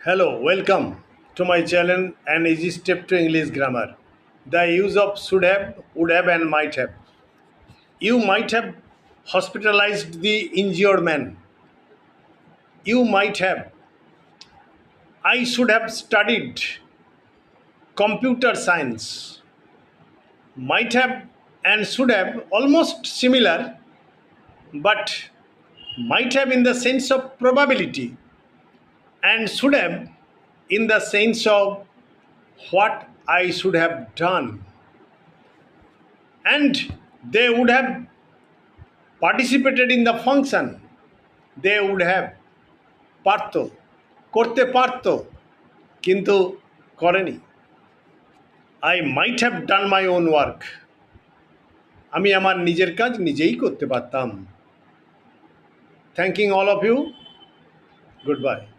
Hello, welcome to my channel An Easy Step to English Grammar. The use of should have, would have, and might have. You might have hospitalized the injured man. You might have. I should have studied computer science. Might have and should have almost similar, but might have in the sense of probability and should have in the sense of what I should have done. And they would have participated in the function. They would have পারতো করতে পারতো কিন্তু করেনি। I might have done my own work. আমি আমার নিজের কাজ নিজেই করতে পারতাম। Thanking all of you. Goodbye.